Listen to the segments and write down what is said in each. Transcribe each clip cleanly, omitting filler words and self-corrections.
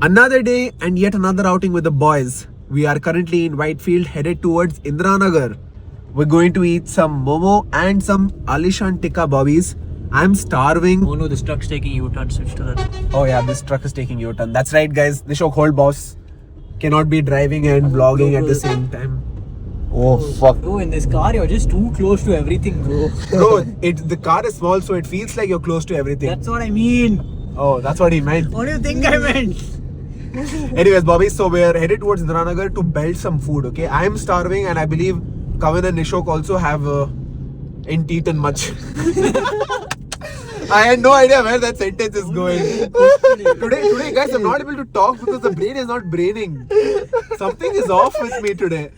Another day and yet another outing with the boys. We are currently in Whitefield headed towards Indiranagar. We're going to eat some momo and some Alishan tikka bobbies. I'm starving. Oh no, this truck's taking U-turn, switch to that. Oh yeah, this truck is taking U-turn. That's right guys, Nishok hold boss. Cannot be driving and vlogging at the same time. Oh fuck. Bro, in this car you're just too close to everything, bro. Bro, the car is small so it feels like you're close to everything. That's what I mean. Oh, that's what he meant. What do you think I meant? Anyways, Bobby, so we're headed towards Indiranagar to belt some food, okay? I am starving and I believe Kavan and Nishok also have ain't eaten much. I had no idea where that sentence is going. Today, guys, I'm not able to talk because the brain is not braining. Something is off with me today.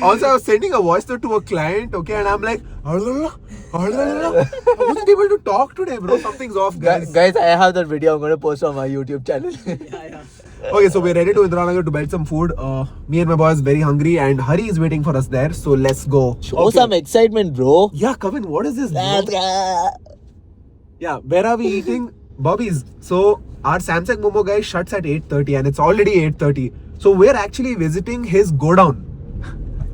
Also, I was sending a voice note to a client, okay, and I'm like, I wasn't able to talk today, bro. Something's off, guys. Guys, I have that video. I'm going to post on my YouTube channel. Yeah. Okay, so we're ready to Indiranagar to belt some food. Me and my boy is very hungry and Hari is waiting for us there. So let's go. Show some excitement, bro. Yeah, Kavin, what is this, bro? Let's go. Yeah, where are we eating? Bobby's. So our Samsung Momo guy shuts at 8:30 and it's already 8:30. So we're actually visiting his godown.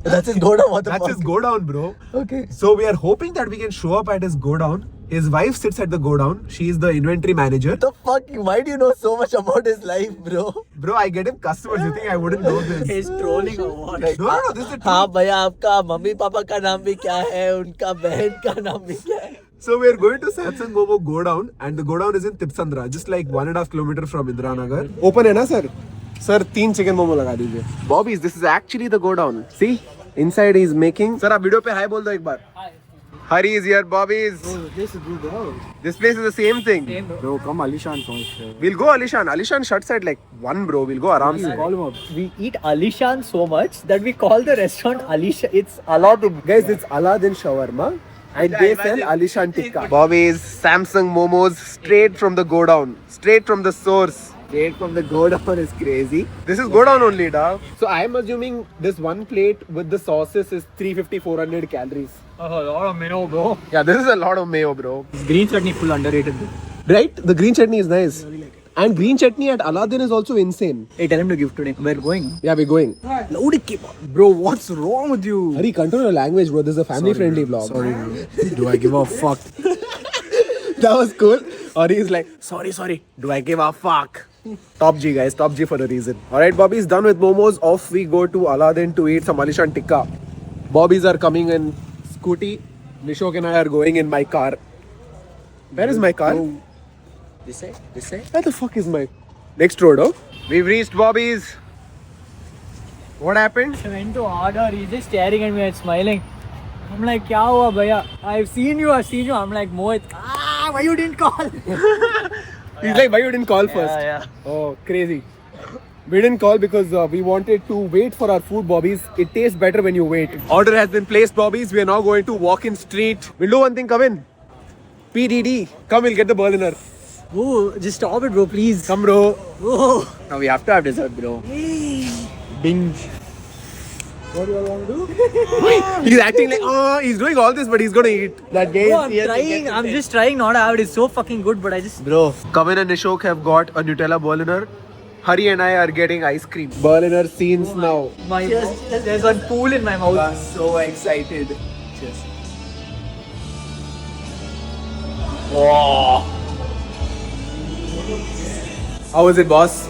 That's his godown. What the That's fuck? his godown, bro. Okay. So we are hoping that we can show up at his godown. His wife sits at the godown. She is the inventory manager. The fuck? Why do you know so much about his life, bro? Bro, I get him customers. You think I wouldn't know this? He's trolling or what? No, this is the हाँ truth. भैया आपका mummy papa का नाम भी क्या है उनका बहन का नाम भी क्या है So we are going to Samsung Momo godown and the godown is in Tipsandra, just like 1.5 km from Indiranagar. Open है ना sir? Sir, 3 chicken momo लगा दीजिए. Bobby's, this is actually the godown. See? Inside he is making. Sir, आप video पे हाय बोल दो एक बार. Hi. Hari is here, Bobby's. Oh, this is good, bro. This place is the same thing. Same, bro. Bro, come Alishan first. We'll go Alishan. Alishan shuts at like 1, bro. We'll go aram se. Call him up. We eat Alishan so much that we call the restaurant Alishan. It's Aladdin. Guys, it's Aladdin shawarma and they sell Alishan tikka. Bobby's Samsung momos straight from the godown. Straight from the source. Straight from the godown is crazy. This is godown only, da. So I am assuming this one plate with the sauces is 350-400 calories. Oh, a lot of mayo, bro. Yeah, this is a lot of mayo, bro. Green chutney full underrated, bro. Right? The green chutney is nice. And green chutney at Aladdin is also insane. Hey, tell him to give today. We're going. Yeah, we're going. Loaded kebab. Bro, what's wrong with you? Hari, control your language, bro. This is a family-friendly vlog. Sorry, bro. Do I give a fuck? That was cool. Hari is like, sorry. Do I give a fuck? Top G, guys. Top G for a reason. Alright, Bobby's done with momos. Off we go to Aladdin to eat some Alishan tikka. Bobby's are coming in scooty. Nishok and I are going in my car. Where is my car? This side? Where the fuck is my... Next road, oh? We've reached Bobby's. What happened? I went to order. He's just staring at me and smiling. I'm like, kya hua, bhaiya? I've seen you. I'm like, Mohit. Why you didn't call? He's like, why you didn't call first? Yeah. Oh, crazy. We didn't call because we wanted to wait for our food, Bobby's. It tastes better when you wait. Order has been placed, Bobby's. We are now going to walk-in street. We'll do one thing, come in. PDD. Come, we'll get the Berliner. Oh, just stop it, bro, please. Come, bro. Oh. Now we have to have dessert, bro. Binge. What do you all want to do? He's acting like, oh, he's doing all this, but he's going to eat. That game. Bro, I'm just trying not to have it. It's so fucking good, but I just... Bro, Kavan and Nishok have got a Nutella Berliner. Hari and I are getting ice cream. Berliner scenes now. There's one pool in my mouth. I'm so excited. Cheers. How was it, boss?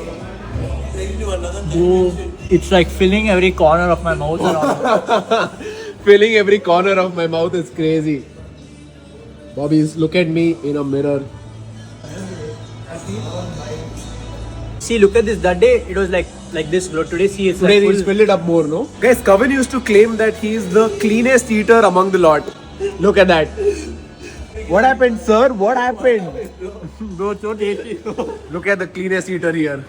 Bro, it's like filling every corner of my mouth and all. Filling every corner of my mouth is crazy. Bobby's, look at me in a mirror. See, look at this. That day, it was like this, bro. Today, see, it's Today like he's filled it up more, no? Guys, Kavan used to claim that he is the cleanest eater among the lot. Look at that. What happened, sir? What happened? Bro, so tasty. Look at the cleanest eater here.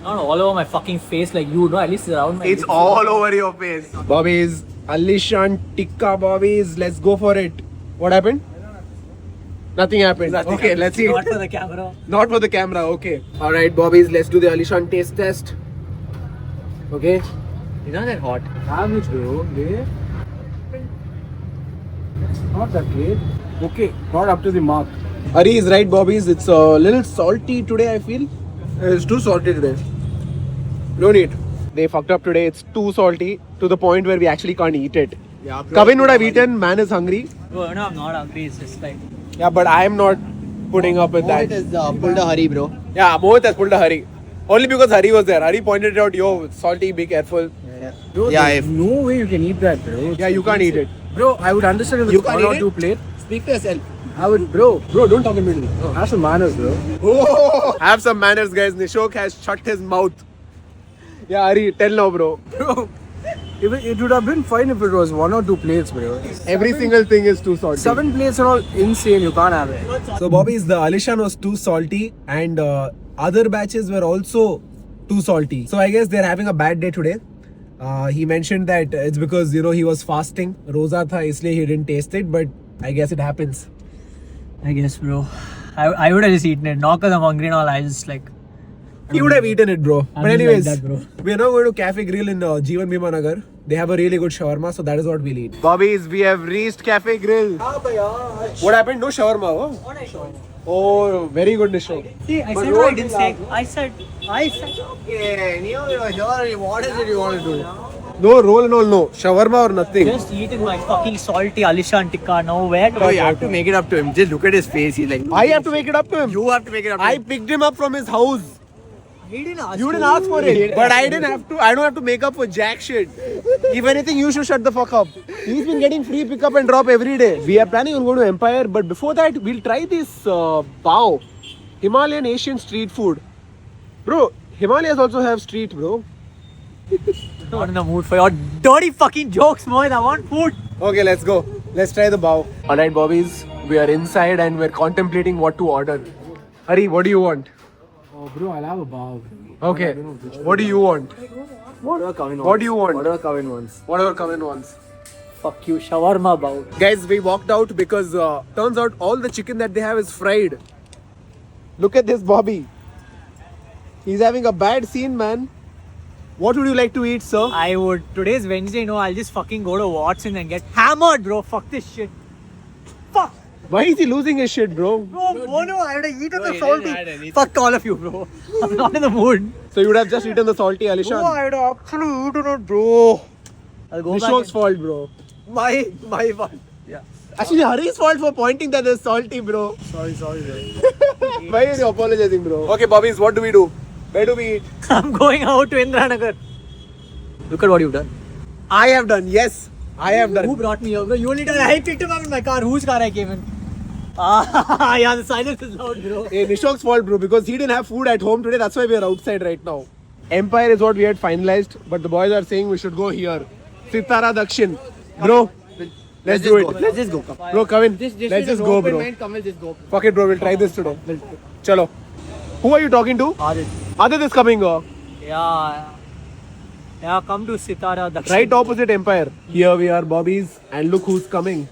Not all over my fucking face like you, no? At least around my It's lips. all over your face. Bobby's, Alishan tikka Bobby's. Let's go for it. What happened? Nothing happened. Okay, let's see. Not for the camera. Not for the camera, okay. Alright, Bobby's, let's do the Alishan taste test. Okay. It's not that hot. Average, bro. Yeah. Not that great. Okay, not up to the mark. Hari is right, Bobby's. It's a little salty today, I feel. It's too salty today. Don't eat. They fucked up today. It's too salty to the point where we actually can't eat it. Yeah, Kavin would have eaten. Man is hungry. Bro, no, I'm not hungry. It's just like. Yeah, but I am not putting up with that. Mohit has pulled a hurry, bro. Yeah, Mohit has pulled a Hari. Only because Hari was there. Hari pointed it out, yo, salty, be careful. Bro, Yeah, there's if- no way you can eat that, bro. Yeah, you can't eat it. Bro, I would understand if You it's can't one or eat two it? plate. Speak for yourself. I would, bro. Don't talk in middle. Have some manners, bro. Oh, have some manners, guys. Nishok has shut his mouth. Yeah, Hari, tell now, bro. Bro, it would have been fine if it was one or two plates, bro. Every single thing is too salty. 7 plates are all insane. You can't have it. So, Bobby's the Alishan was too salty, and other batches were also too salty. So, I guess they're having a bad day today. He mentioned that it's because he was fasting. Roza tha, isliye he didn't taste it, but I guess it happens. I guess, bro. I would have just eaten it. Not because I'm hungry and all. I just like. He would have eaten it, bro. I'm But just anyways, like that, bro. we are now going to Cafe Grill in Jeevan Bhima Nagar. They have a really good shawarma, so that is what we'll eat. Bobbies, we have reached Cafe Grill. What happened? No shawarma, oh? What I showed. Oh, very good Nishok. See, I But said roll what I didn't will say. have- I said. Yeah, what is it you want to do? No roll and all, no. Shawarma or nothing. Just eating my fucking salty Alishan tikka. Now where? Bro, you have to make it up to him. Just look at his face. He's like, I have to make it up to him. you have to make it up to I him. picked him up from his house. He didn't ask. You didn't ask for it. But I didn't have to. I don't have to make up for jack shit. If anything, you should shut the fuck up. He's been getting free pick up and drop every day. We are planning on going to Empire, but before that, we'll try this Bao. Himalayan Asian street food. Bro, Himalayas also have street, bro. Not in the mood for your dirty fucking jokes, Mohit. I want food. Okay, let's go. Let's try the bao. Alright, Bobbies. We are inside and we're contemplating what to order. Hari, what do you want? Oh, bro, I'll have a bow. Okay. What do you want? Whatever Kavin wants. What do you want? Whatever Kavin wants. Whatever Kavin wants. Fuck you, shawarma bow. Guys, we walked out because turns out all the chicken that they have is fried. Look at this Bobby. He's having a bad scene, man. What would you like to eat, sir? I would. Today's Wednesday, no. I'll just fucking go to Watson and get hammered, bro. Fuck this shit. Fuck. Why is he losing his shit, bro? Bro, no, I would have eaten the he didn't salty. add anything. Fuck all of you, bro. I'm not in the mood. So you would have just eaten the salty Alishan. Bro, I would have actually eaten it, bro. I'll go Nishok's back. fault, bro. My fault. Actually, Hari's fault for pointing that it's salty, bro. Sorry, bro. Why are you apologizing, bro? Okay, Bobbies, what do we do? Where do we eat? I'm going out to Indranagar. Look at what you've done. I have done, yes. I have Who done. brought me here? Bro, you only done. I picked him up in my car. Whose car I came in? Ah, yeah, the silence is loud, bro. Hey, Nishok's fault, bro, because he didn't have food at home today. That's why we are outside right now. Empire is what we had finalized, but the boys are saying we should go here. Sitara Dakshin. Bro, let's do it. Let's just go. Bro, Kavin, let's just go, bro. Come, we'll just go. Fuck it, bro. We'll try this today. Chalo. Who are you talking to? Adit. Adit is coming. Yeah. Yeah, come to Sitara Dakshin. Right opposite Empire. Here we are, Bobbies. And look who's coming.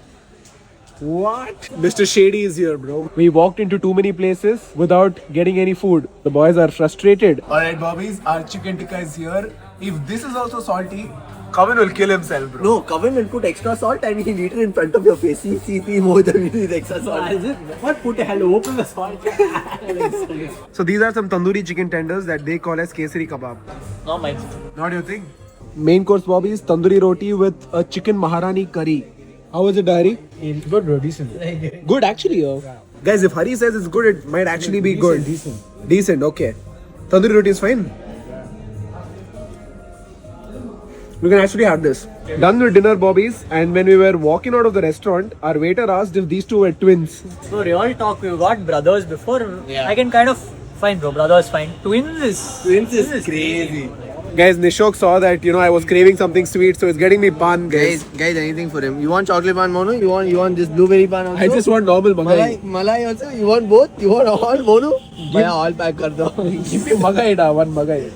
What? Mr. Shady is here, bro. We walked into too many places without getting any food. The boys are frustrated. Alright, Bobbies. Our chicken tikka is here. If this is also salty, Kavin will kill himself, bro. No, Kavin will put extra salt and he'll eat it in front of your face. See more than with extra salt. What put the hell? Open the salt. So these are some tandoori chicken tenders that they call as kesari kebab. No, mine. Not your thing? Main course, Bobbies. Tandoori roti with a chicken maharani curry. How is it, Hari? It's good, bro. Decent. Good, actually. Guys, if Hari says it's good, it might actually be good. Decent, okay. Tandoori roti is fine. We can actually have this. Done with dinner, Bobbies. And when we were walking out of the restaurant, our waiter asked if these two were twins. So real talk, we got brothers before. Yeah. I can kind of fine, bro. Brothers fine. Twins is crazy. Guys, Nishok saw that, I was craving something sweet, so it's getting me pan, guys. Guys, anything for him. You want chocolate pan, Mono? You want this blueberry pan also? I just want normal Magai. Malai also? You want both? You want all, Mono? Bhaiya, all pack kar do. Give me Magai, da, one Magai.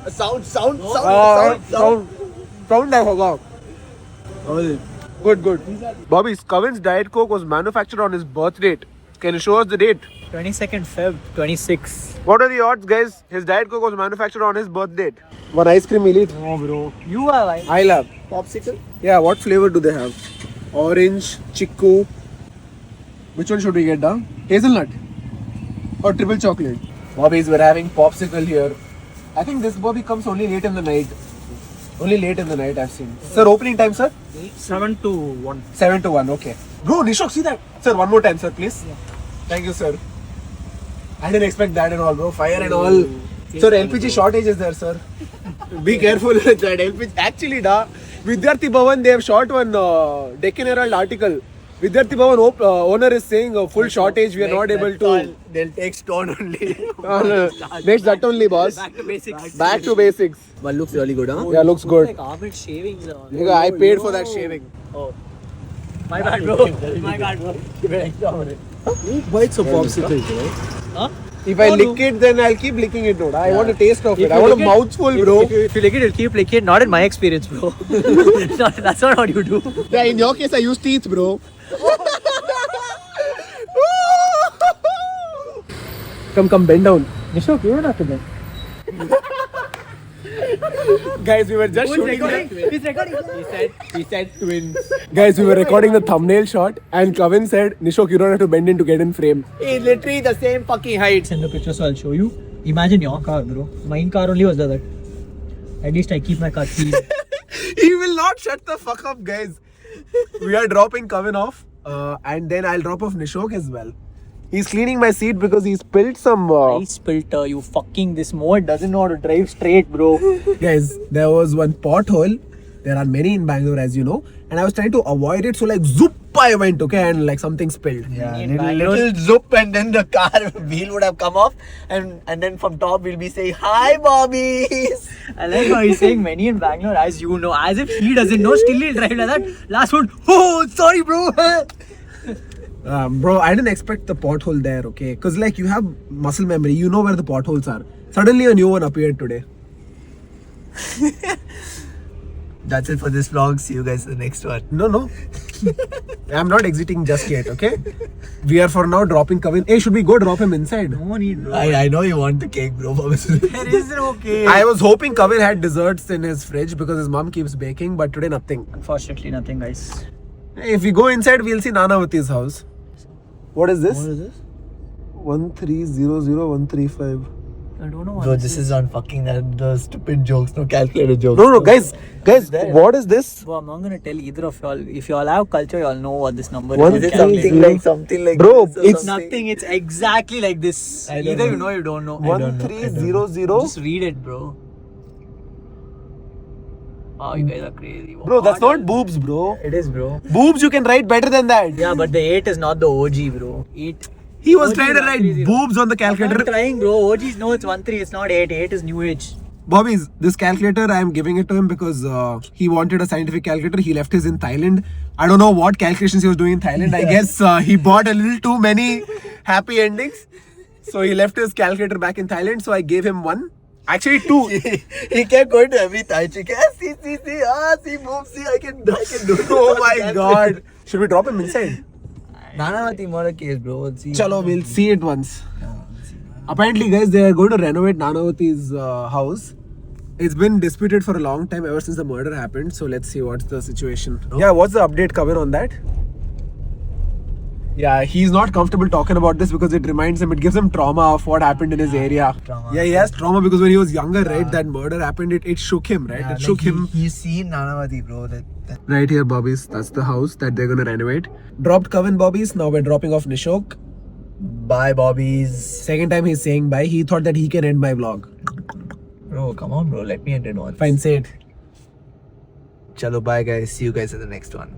Sound. Sound I forgot. Good. Bobby, Kavin's Diet Coke was manufactured on his birth date. Can you show us the date? 22nd Feb 26. What are the odds, guys? His Diet Coke was manufactured on his birth date. One ice cream we'll eat. No, bro. You are like. I love. Popsicle? Yeah, what flavor do they have? Orange, chiku. Which one should we get down? Hazelnut or triple chocolate? Bobbies, we're having popsicle here. I think this Bobby comes only late in the night. Only late in the night I've seen. Sir, opening time, sir? 7 to 1. 7 to 1, okay. Bro, Nishok, see that? Sir, one more time, sir, please. Yeah. Thank you, sir. I didn't expect that and all, bro. Fire and all. Sir, LPG shortage is there, sir. Be careful with that. LPG. Actually, Vidyarthi Bhavan, they have shot one Deccan Herald article. Vidyarthi Bhavan owner is saying a full shortage. We are not able to. They'll take stone only. Next, that only, boss. Back to basics. Back to basics. But looks really good, huh? Yeah, looks good. Like Ahmed shavings. Nigga, I paid for that shaving. Oh. My bad, bro. My bad, bro. Who bites a popsicle, bro? Huh? If I lick it, then I'll keep licking it, dude. I want a taste of it. I want a mouthful, bro. If you lick it, you'll keep licking it. Not in my experience, bro. That's not what you do. Yeah, in your case, I use teeth, bro. Come, bend down. Nishok, you don't have to bend. Guys, we were just shooting. He's recording. He said twins. Guys, we were recording the thumbnail shot, and Kavin said, "Nishok, you don't have to bend in to get in frame." It's literally the same fucking height. Send the picture, so I'll show you. Imagine your car, bro. Mine car only was like that. At least I keep my car clean. He will not shut the fuck up, guys. We are dropping Kavin off, and then I'll drop off Nishok as well. He's cleaning my seat because he spilled some. Ice filter, you fucking. This mode doesn't know how to drive straight, bro. Guys, there was one pothole. There are many in Bangalore, as you know, and I was trying to avoid it. So like, zoop, I went, okay, and like something spilled. Yeah, In Bangalore- little zoop and then the car wheel would have come off and then from top we'll be saying, "Hi, Bobbies." I like how he's saying many in Bangalore, as you know, as if he doesn't know. Still he'll drive like that. Last one, oh, sorry, bro. Bro, I didn't expect the pothole there, okay? Because like you have muscle memory, you know where the potholes are. Suddenly a new one appeared today. That's it for this vlog. See you guys in the next one. No. I'm not exiting just yet, okay? We are for now dropping Kavin. Hey, should we go drop him inside? No need, bro. I know you want the cake, bro. There is okay. I was hoping Kavin had desserts in his fridge because his mom keeps baking, but today nothing. Unfortunately, nothing, guys. If we go inside, we'll see Nanavati's house. What is this? What is this? 1300135. I don't know what Bro, this is on fucking the stupid jokes, no calculated jokes. No, guys, what is this? Bro, I'm not gonna tell either of y'all. If y'all have culture, y'all know what this number One is. Is it thing- something like Bro, this or it's something? Nothing. It's exactly like this. I don't Either know. you know, you don't know. 1300. Just read it, bro. Oh, you guys are crazy. Bro, that's not boobs, bro. It is, bro. Boobs you can write better than that. Yeah, but the 8 is not the OG, bro. 8. He was OG trying to write 130. boobs on the I'm calculator. trying, bro. OGs know it's 1-3. It's not 8. 8 is new age. Bobbies, this calculator, I am giving it to him because he wanted a scientific calculator. He left his in Thailand. I don't know what calculations he was doing in Thailand. I guess he bought a little too many happy endings. So he left his calculator back in Thailand. So I gave him one. Actually, two. He kept going to every Thai chick. See, boom, see, I can do it. Oh my god. Should we drop him inside? Nanavati murder case, bro. See. Chalo, we'll see it once. Apparently, guys, they are going to renovate Nanavati's house. It's been disputed for a long time, ever since the murder happened. So let's see what's the situation. Yeah, what's the update, Kavin, on that? Yeah, he's not comfortable talking about this because it reminds him, it gives him trauma of what happened in his area. Trauma. Yeah, he has trauma because when he was younger, right, that murder happened, it shook him, right? It shook him. He's seen Nanavati, bro. That Right here, Bobbies. That's the house that they're going to renovate. Dropped Kavin, Bobbies. Now we're dropping off Nishok. Bye, Bobbies. Second time he's saying bye. He thought that he can end my vlog. Bro, come on, bro. Let me end it once. Fine, say it. Chalo, bye, guys. See you guys in the next one.